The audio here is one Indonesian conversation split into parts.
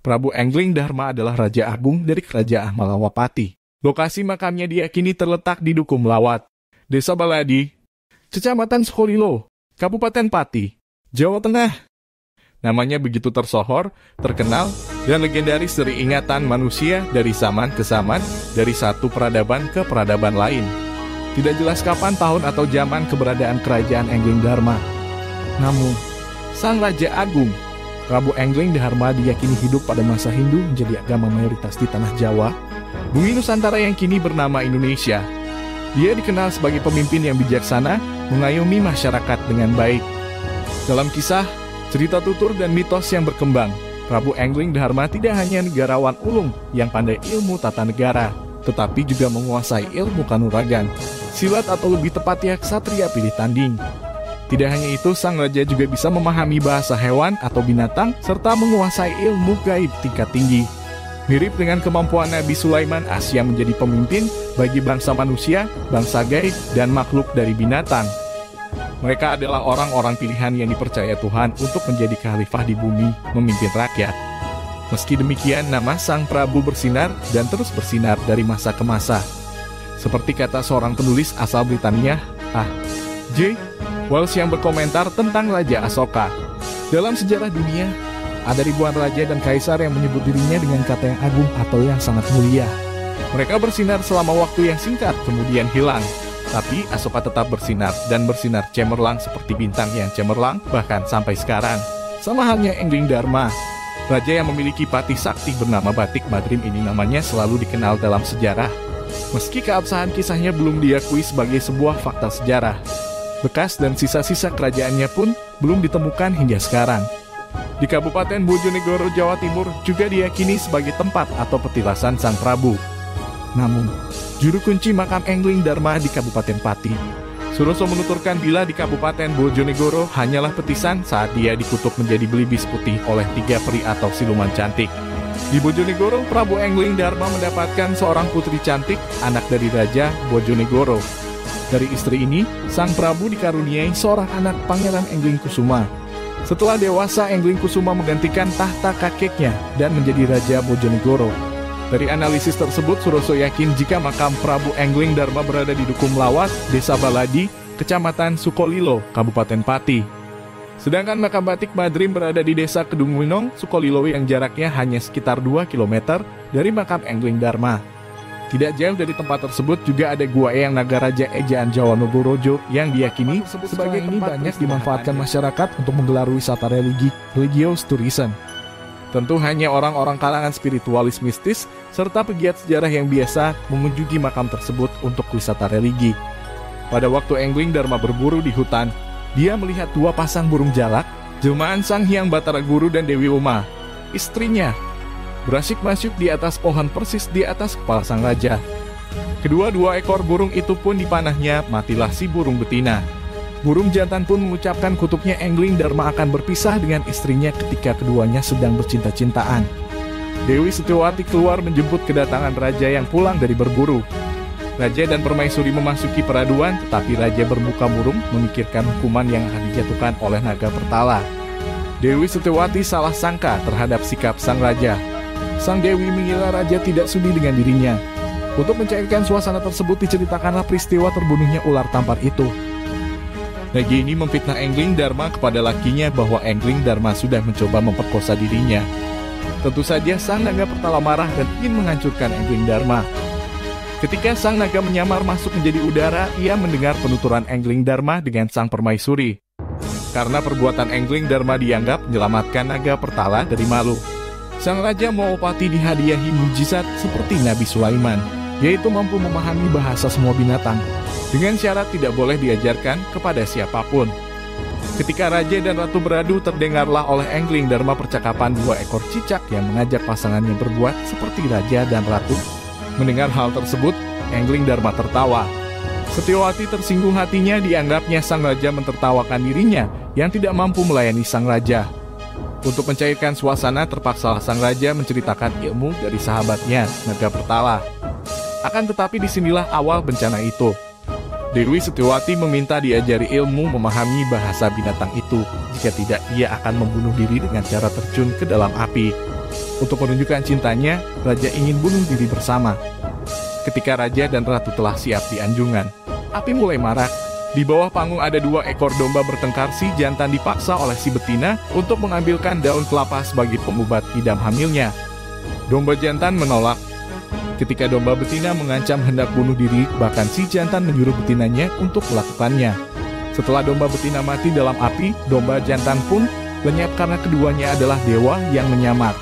Prabu Enggling Dharma adalah Raja Agung dari Kerajaan Malawapati. Lokasi makamnya diyakini terletak di Dukuh Melawat, Desa Baladi, Kecamatan Sukolilo, Kabupaten Pati, Jawa Tengah. Namanya begitu tersohor, terkenal, dan legendaris dari ingatan manusia dari zaman ke zaman, dari satu peradaban ke peradaban lain. Tidak jelas kapan tahun atau zaman keberadaan Kerajaan Enggling Dharma. Namun, Sang Raja Agung, Prabu Enggling Dharma diyakini hidup pada masa Hindu menjadi agama mayoritas di tanah Jawa, bumi Nusantara yang kini bernama Indonesia. Dia dikenal sebagai pemimpin yang bijaksana, mengayomi masyarakat dengan baik. Dalam kisah, cerita tutur dan mitos yang berkembang, Prabu Enggling Dharma tidak hanya negarawan ulung yang pandai ilmu tata negara, tetapi juga menguasai ilmu kanuragan, silat atau lebih tepatnya ksatria pilih tanding. Tidak hanya itu, sang raja juga bisa memahami bahasa hewan atau binatang, serta menguasai ilmu gaib tingkat tinggi. Mirip dengan kemampuan Nabi Sulaiman Asya menjadi pemimpin bagi bangsa manusia, bangsa gaib, dan makhluk dari binatang. Mereka adalah orang-orang pilihan yang dipercaya Tuhan untuk menjadi khalifah di bumi, memimpin rakyat. Meski demikian, nama Sang Prabu bersinar dan terus bersinar dari masa ke masa. Seperti kata seorang penulis asal Britania, J. Wells yang berkomentar tentang Raja Asoka. Dalam sejarah dunia, ada ribuan raja dan kaisar yang menyebut dirinya dengan kata yang agung atau yang sangat mulia. Mereka bersinar selama waktu yang singkat, kemudian hilang. Tapi Asoka tetap bersinar, dan bersinar cemerlang seperti bintang yang cemerlang, bahkan sampai sekarang. Sama halnya Enggling Dharma, raja yang memiliki patih sakti bernama Batik Madrim ini namanya selalu dikenal dalam sejarah. Meski keabsahan kisahnya belum diakui sebagai sebuah fakta sejarah, bekas dan sisa-sisa kerajaannya pun belum ditemukan hingga sekarang. Di Kabupaten Bojonegoro, Jawa Timur juga diyakini sebagai tempat atau petilasan Sang Prabu. Namun, juru kunci makam Enggling Dharma di Kabupaten Pati. Suroso menuturkan bila di Kabupaten Bojonegoro hanyalah petisan saat dia dikutuk menjadi belibis putih oleh 3 peri atau siluman cantik. Di Bojonegoro, Prabu Enggling Dharma mendapatkan seorang putri cantik, anak dari Raja Bojonegoro. Dari istri ini, Sang Prabu dikaruniai seorang anak Pangeran Enggling Kusuma. Setelah dewasa, Enggling Kusuma menggantikan tahta kakeknya dan menjadi Raja Bojonegoro. Dari analisis tersebut, Suroso yakin jika makam Prabu Enggling Dharma berada di Dukuh Melawat, Desa Baladi, Kecamatan Sukolilo, Kabupaten Pati. Sedangkan makam Batik Madrim berada di Desa Kedungwinong, Sukolilo yang jaraknya hanya sekitar 2 km dari makam Enggling Dharma. Tidak jauh dari tempat tersebut juga ada Gua Eyang Nagaraja Ejaan Jawa Nogorojo yang diyakini sebagai ini banyak dimanfaatkan masyarakat untuk menggelar wisata religi, religious tourism. Tentu hanya orang-orang kalangan spiritualis mistis serta pegiat sejarah yang biasa mengunjungi makam tersebut untuk wisata religi. Pada waktu Enggling Dharma berburu di hutan, dia melihat 2 pasang burung jalak, jelmaan Sang Hyang Batara Guru dan Dewi Uma, istrinya, berasyik-masyuk di atas pohon persis di atas kepala sang raja. Kedua-dua ekor burung itu pun dipanahnya, matilah si burung betina. Burung jantan pun mengucapkan kutuknya Enggling Dharma akan berpisah dengan istrinya ketika keduanya sedang bercinta-cintaan. Dewi Setiawati keluar menjemput kedatangan raja yang pulang dari berburu. Raja dan permaisuri memasuki peraduan, tetapi raja bermuka murung memikirkan hukuman yang akan dijatuhkan oleh naga Pertala. Dewi Setiawati salah sangka terhadap sikap sang raja. Sang Dewi mengira raja tidak sudi dengan dirinya. Untuk mencairkan suasana tersebut diceritakanlah peristiwa terbunuhnya ular tampar itu. Naga ini memfitnah Enggling Dharma kepada lakinya bahwa Enggling Dharma sudah mencoba memperkosa dirinya. Tentu saja sang naga Pertala marah dan ingin menghancurkan Enggling Dharma. Ketika sang naga menyamar masuk menjadi udara, ia mendengar penuturan Enggling Dharma dengan sang permaisuri. Karena perbuatan Enggling Dharma dianggap menyelamatkan naga Pertala dari malu, sang Raja Malawapati dihadiahi mujizat seperti Nabi Sulaiman, yaitu mampu memahami bahasa semua binatang, dengan syarat tidak boleh diajarkan kepada siapapun. Ketika Raja dan Ratu beradu, terdengarlah oleh Enggling Dharma percakapan 2 ekor cicak yang mengajak pasangannya berbuat seperti Raja dan Ratu. Mendengar hal tersebut, Enggling Dharma tertawa. Setiawati tersinggung hatinya, dianggapnya sang Raja mentertawakan dirinya yang tidak mampu melayani sang Raja. Untuk mencairkan suasana, terpaksalah sang raja menceritakan ilmu dari sahabatnya, naga Pertala. Akan tetapi disinilah awal bencana itu. Dewi Setiawati meminta diajari ilmu memahami bahasa binatang itu. Jika tidak, ia akan membunuh diri dengan cara terjun ke dalam api. Untuk menunjukkan cintanya, raja ingin bunuh diri bersama. Ketika raja dan ratu telah siap di anjungan, api mulai marak. Di bawah panggung ada 2 ekor domba bertengkar. Si jantan dipaksa oleh si betina untuk mengambilkan daun kelapa sebagai pengobat idam hamilnya. Domba jantan menolak. Ketika domba betina mengancam hendak bunuh diri, bahkan si jantan menyuruh betinanya untuk melakukannya. Setelah domba betina mati dalam api, domba jantan pun lenyap karena keduanya adalah dewa yang menyamar.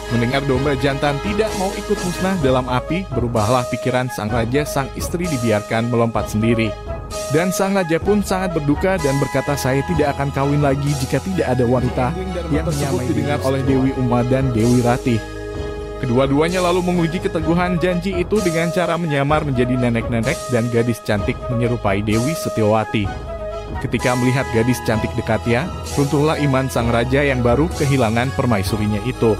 Mendengar domba jantan tidak mau ikut musnah dalam api, berubahlah pikiran sang raja. Sang istri dibiarkan melompat sendiri. Dan sang raja pun sangat berduka dan berkata, saya tidak akan kawin lagi jika tidak ada wanita yang tersebut didengar oleh Dewi Uma dan Dewi Ratih. Kedua-duanya lalu menguji keteguhan janji itu dengan cara menyamar menjadi nenek-nenek dan gadis cantik menyerupai Dewi Setiawati. Ketika melihat gadis cantik dekatnya, runtuhlah iman sang raja yang baru kehilangan permaisurinya itu.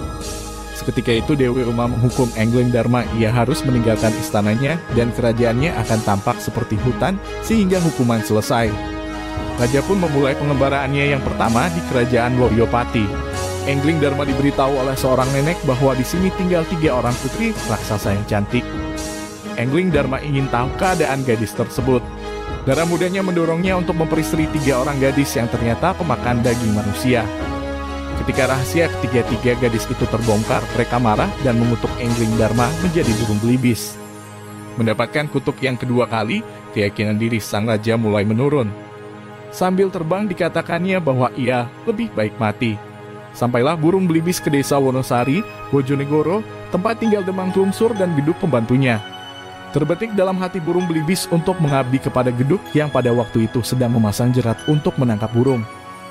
Seketika itu Dewi Uma menghukum Englingdarma, ia harus meninggalkan istananya dan kerajaannya akan tampak seperti hutan sehingga hukuman selesai. Raja pun memulai pengembaraannya yang pertama di kerajaan Woryopati. Englingdarma diberitahu oleh seorang nenek bahwa di sini tinggal 3 orang putri raksasa yang cantik. Englingdarma ingin tahu keadaan gadis tersebut. Darah mudanya mendorongnya untuk memperistri 3 orang gadis yang ternyata pemakan daging manusia. Ketika rahasia ketiga-tiga gadis itu terbongkar, mereka marah dan mengutuk Englingdarma menjadi burung belibis. Mendapatkan kutuk yang kedua kali, keyakinan diri sang raja mulai menurun. Sambil terbang dikatakannya bahwa ia lebih baik mati. Sampailah burung belibis ke desa Wonosari, Bojonegoro, tempat tinggal Demang Tumsur dan Geduk pembantunya. Terbetik dalam hati burung belibis untuk mengabdi kepada Geduk yang pada waktu itu sedang memasang jerat untuk menangkap burung.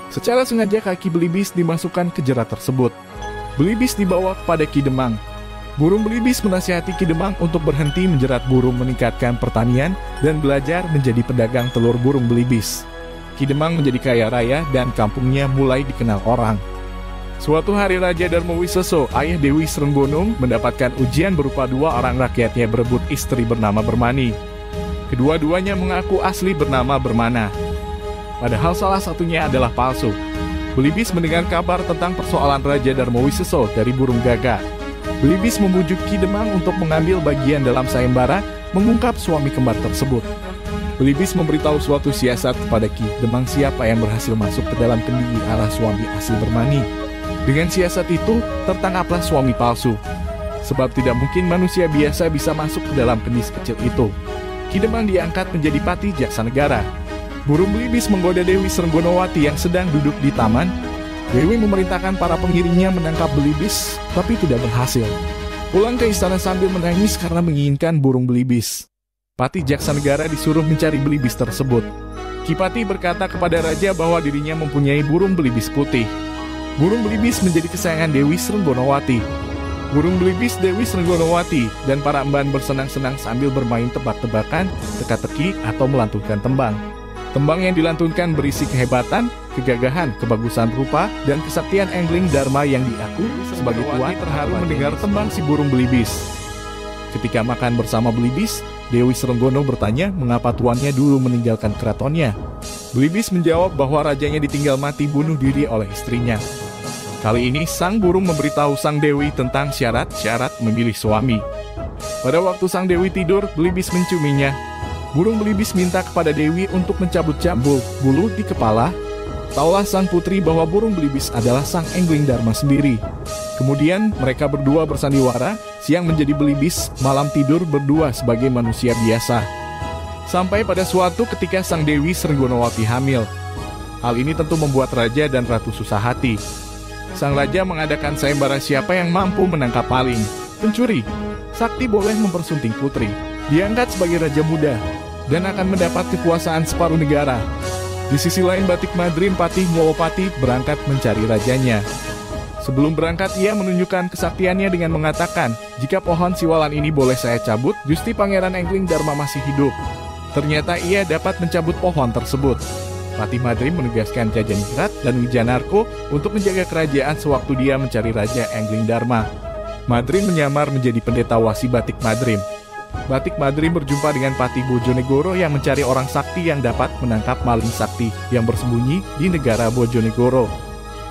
Secara sengaja kaki belibis dimasukkan ke jerat tersebut. Belibis dibawa kepada Ki Demang. Burung belibis menasihati Ki Demang untuk berhenti menjerat burung, meningkatkan pertanian, dan belajar menjadi pedagang telur burung belibis. Ki Demang menjadi kaya raya dan kampungnya mulai dikenal orang. Suatu hari Raja Darmawiseso, ayah Dewi Srenggono, mendapatkan ujian berupa 2 orang rakyatnya berebut istri bernama Bermani. Kedua-duanya mengaku asli bernama Bermana. Padahal salah satunya adalah palsu. Belibis mendengar kabar tentang persoalan Raja Darmawiseso dari burung gagak. Belibis membujuk Ki Demang untuk mengambil bagian dalam sayembara mengungkap suami kembar tersebut. Belibis memberitahu suatu siasat kepada Ki Demang siapa yang berhasil masuk ke dalam kendi arah suami asli Bermani. Dengan siasat itu, tertangkaplah suami palsu. Sebab tidak mungkin manusia biasa bisa masuk ke dalam kendi kecil itu. Ki Demang diangkat menjadi Pati Jaksa Negara. Burung belibis menggoda Dewi Srenggonowati yang sedang duduk di taman. Dewi memerintahkan para pengiringnya menangkap belibis, tapi tidak berhasil. Pulang ke istana sambil menangis karena menginginkan burung belibis. Pati Jaksa Negara disuruh mencari belibis tersebut. Ki Pati berkata kepada raja bahwa dirinya mempunyai burung belibis putih. Burung belibis menjadi kesayangan Dewi Srenggonowati. Burung belibis Dewi Srenggonowati dan para emban bersenang-senang sambil bermain tebak-tebakan, teka-teki, atau melantunkan tembang. Tembang yang dilantunkan berisi kehebatan, kegagahan, kebagusan rupa, dan kesaktian Englingdarma yang diaku sebagai tuan. Terharu mendengar tembang si burung belibis. Ketika makan bersama belibis, Dewi Srenggono bertanya mengapa tuannya dulu meninggalkan keratonnya. Belibis menjawab bahwa rajanya ditinggal mati bunuh diri oleh istrinya. Kali ini sang burung memberitahu sang Dewi tentang syarat-syarat memilih suami. Pada waktu sang Dewi tidur, belibis menciuminya. Burung belibis minta kepada Dewi untuk mencabut-cabut bulu di kepala. Taulah sang putri bahwa burung belibis adalah sang Englingdarma sendiri. Kemudian mereka berdua bersandiwara, siang menjadi belibis, malam tidur berdua sebagai manusia biasa. Sampai pada suatu ketika sang Dewi Srenggonowati hamil. Hal ini tentu membuat raja dan ratu susah hati. Sang raja mengadakan sayembara siapa yang mampu menangkap maling, pencuri. Sakti boleh mempersunting putri. Diangkat sebagai raja muda dan akan mendapat kekuasaan separuh negara. Di sisi lain Batik Madrin Patih Mwopati berangkat mencari rajanya. Sebelum berangkat ia menunjukkan kesaktiannya dengan mengatakan, jika pohon siwalan ini boleh saya cabut, Gusti Pangeran Englingdarma masih hidup. Ternyata ia dapat mencabut pohon tersebut. Patih Madrin menugaskan Jajaningrat dan Wijanarko untuk menjaga kerajaan sewaktu dia mencari Raja Englingdarma. Madrin menyamar menjadi pendeta wasi Batik Madrin. Batik Madrin berjumpa dengan Patih Bojonegoro yang mencari orang sakti yang dapat menangkap maling sakti yang bersembunyi di negara Bojonegoro.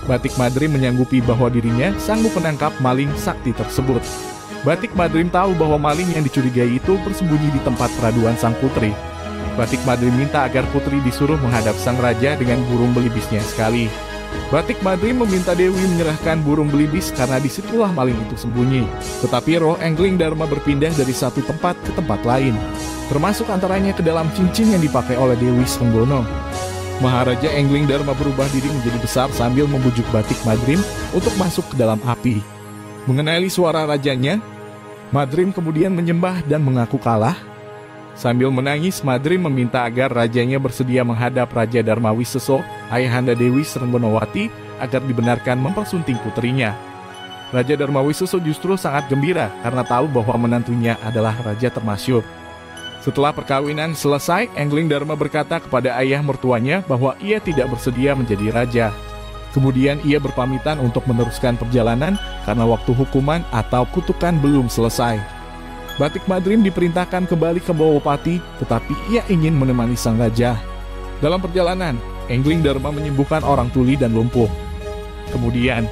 Batik Madrim menyanggupi bahwa dirinya sanggup menangkap maling sakti tersebut. Batik Madrim tahu bahwa maling yang dicurigai itu bersembunyi di tempat peraduan sang putri. Batik Madrim minta agar putri disuruh menghadap sang raja dengan burung belibisnya sekali. Batik Madrim meminta Dewi menyerahkan burung belibis karena disitulah maling itu sembunyi. Tetapi roh Engling Dharma berpindah dari satu tempat ke tempat lain, termasuk antaranya ke dalam cincin yang dipakai oleh Dewi Srenggono. Maharaja Engling Dharma berubah diri menjadi besar sambil membujuk Batik Madrim untuk masuk ke dalam api. Mengenali suara rajanya, Madrim kemudian menyembah dan mengaku kalah. Sambil menangis, Madrim meminta agar rajanya bersedia menghadap Raja Dharma Wiseso, ayahanda Dewi Srenggonowati, agar dibenarkan mempersunting putrinya. Raja Dharma Wiseso justru sangat gembira karena tahu bahwa menantunya adalah raja termasyhur. Setelah perkawinan selesai, Engling Dharma berkata kepada ayah mertuanya bahwa ia tidak bersedia menjadi raja. Kemudian ia berpamitan untuk meneruskan perjalanan karena waktu hukuman atau kutukan belum selesai. Batik Madrim diperintahkan kembali ke Bawapati, tetapi ia ingin menemani sang raja. Dalam perjalanan, Engling Dharma menyembuhkan orang tuli dan lumpuh. Kemudian,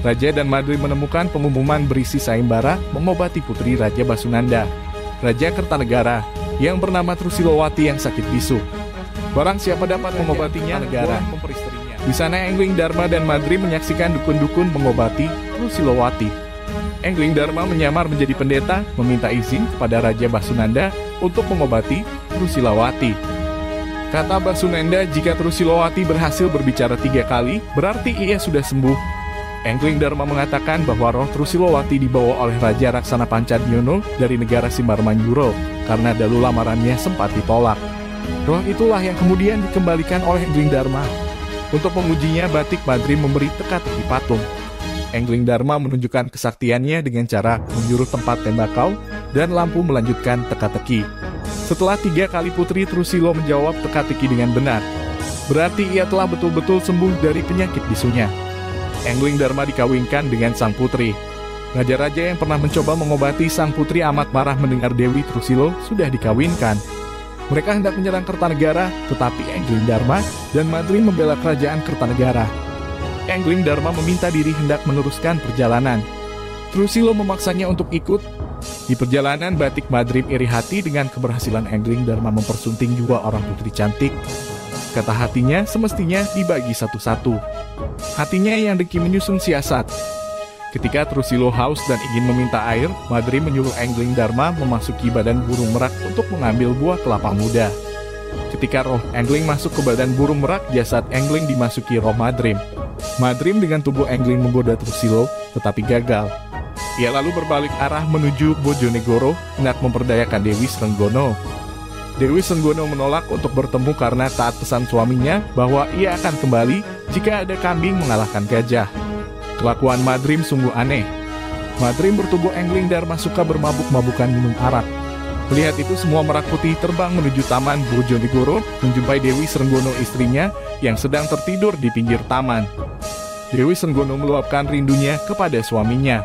Raja dan Madrim menemukan pengumuman berisi sayembara mengobati putri Raja Basunanda, Raja Kertanegara, yang bernama Trusilowati yang sakit bisu. Barang siapa dapat mengobatinya, negara memperisterinya. Di sana Engling Dharma dan Madrim menyaksikan dukun-dukun mengobati Trusilowati. Engling Dharma menyamar menjadi pendeta, meminta izin kepada Raja Basunanda untuk mengobati Trusilowati. Kata Basunanda, jika Trusilowati berhasil berbicara 3 kali, berarti ia sudah sembuh. Engling Dharma mengatakan bahwa roh Trusilowati dibawa oleh Raja Raksana Pancadnyono dari negara Simbarmanjuro, karena dahulu lamarannya sempat ditolak. Roh itulah yang kemudian dikembalikan oleh Engling Dharma. Untuk mengujinya, Batik Madrim memberi teka-teki patung. Engling Dharma menunjukkan kesaktiannya dengan cara menyuruh tempat tembakau dan lampu melanjutkan teka-teki. Setelah 3 kali putri Trusilo menjawab teka-teki dengan benar, berarti ia telah betul-betul sembuh dari penyakit bisunya. Engling Dharma dikawinkan dengan sang putri. Raja-raja yang pernah mencoba mengobati sang putri amat marah mendengar Dewi Trusilo sudah dikawinkan. Mereka hendak menyerang Kertanegara, tetapi Engling Dharma dan Madrim membela kerajaan Kertanegara. Engling Dharma meminta diri hendak meneruskan perjalanan. Trusilo memaksanya untuk ikut. Di perjalanan, Batik Madrim iri hati dengan keberhasilan Engling Dharma mempersunting 2 orang putri cantik. Kata hatinya, semestinya dibagi satu-satu. Hatinya yang dengki menyusun siasat. Ketika Trusilo haus dan ingin meminta air, Madrim menyuruh Engling Dharma memasuki badan burung merak untuk mengambil buah kelapa muda. Ketika roh Engling masuk ke badan burung merak, jasad Engling dimasuki roh Madrim. Madrim dengan tubuh Engling menggoda Trusilo, tetapi gagal. Ia lalu berbalik arah menuju Bojonegoro, hendak memperdayakan Dewi Srenggono. Dewi Srenggono menolak untuk bertemu karena taat pesan suaminya bahwa ia akan kembali jika ada kambing mengalahkan gajah. Kelakuan Madrim sungguh aneh. Madrim bertubuh Engling Dharma suka bermabuk-mabukan minum arak. Melihat itu, semua merak putih terbang menuju taman Bojonegoro, menjumpai Dewi Srenggono istrinya yang sedang tertidur di pinggir taman. Dewi Srenggono meluapkan rindunya kepada suaminya.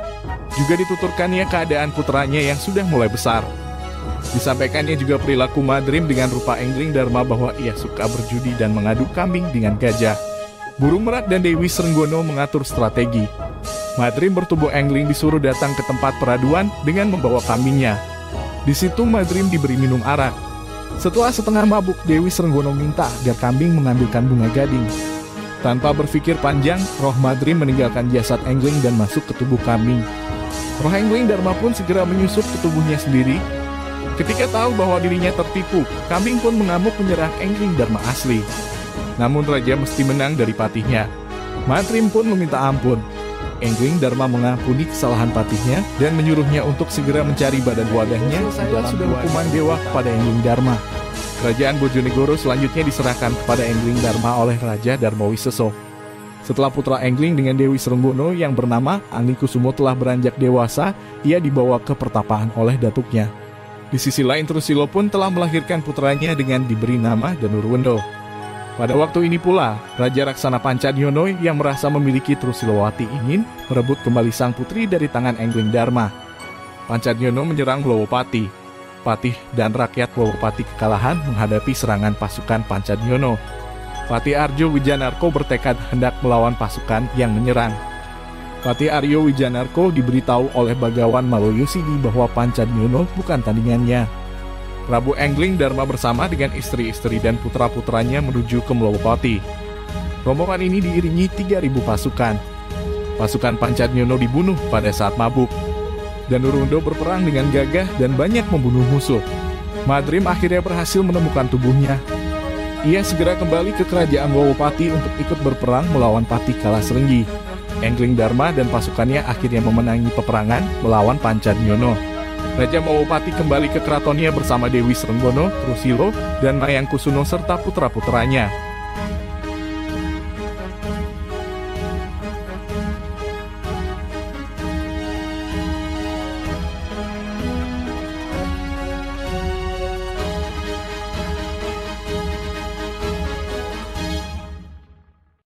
Juga dituturkannya keadaan putranya yang sudah mulai besar. Disampaikannya juga perilaku Madrim dengan rupa Engling Dharma bahwa ia suka berjudi dan mengadu kambing dengan gajah. Burung merak dan Dewi Srenggono mengatur strategi. Madrim bertubuh Engling disuruh datang ke tempat peraduan dengan membawa kambingnya. Di situ Madrim diberi minum arak. Setelah setengah mabuk, Dewi Srenggono minta agar kambing mengambilkan bunga gading. Tanpa berpikir panjang, roh Madrim meninggalkan jasad Engling dan masuk ke tubuh kambing. Roh Engling Dharma pun segera menyusup ke tubuhnya sendiri. Ketika tahu bahwa dirinya tertipu, kambing pun mengamuk menyerang Engling Dharma asli. Namun raja mesti menang dari patihnya. Madrim pun meminta ampun. Engling Dharma mengampuni kesalahan patihnya dan menyuruhnya untuk segera mencari badan wadahnya. Sudah hukuman dewa kepada Engling Dharma. Kerajaan Bojonegoro selanjutnya diserahkan kepada Engling Dharma oleh Raja Dharma Wiseso. Setelah putra Engling dengan Dewi Srenggono yang bernama Anglikusumo telah beranjak dewasa, ia dibawa ke pertapaan oleh datuknya. Di sisi lain, Trusilo pun telah melahirkan putranya dengan diberi nama Danurwendo. Pada waktu ini pula, Raja Raksana Pancadnyono yang merasa memiliki Trusilowati ingin merebut kembali sang putri dari tangan Engling Dharma. Pancadnyono menyerang Lowopati. Patih dan rakyat Lowopati kekalahan menghadapi serangan pasukan Pancadnyono. Patih Arjo Wijanarko bertekad hendak melawan pasukan yang menyerang. Patih Aryo Wijanarko diberitahu oleh Bagawan Maloyosidi bahwa Pancadnyono bukan tandingannya. Prabu Enggling Dharma bersama dengan istri-istri dan putra-putranya menuju ke Melowopati. Rombongan ini diiringi 3.000 pasukan. Pasukan Pancadnyono dibunuh pada saat mabuk. Danurundo berperang dengan gagah dan banyak membunuh musuh. Madrim akhirnya berhasil menemukan tubuhnya. Ia segera kembali ke kerajaan Melowopati untuk ikut berperang melawan Patih Kalasrenggi. Enggling Dharma dan pasukannya akhirnya memenangi peperangan melawan Pancadnyono. Raja Melowopati kembali ke keratonnya bersama Dewi Srenggono, Trusilo, dan Mayangkusuno serta putra-putranya.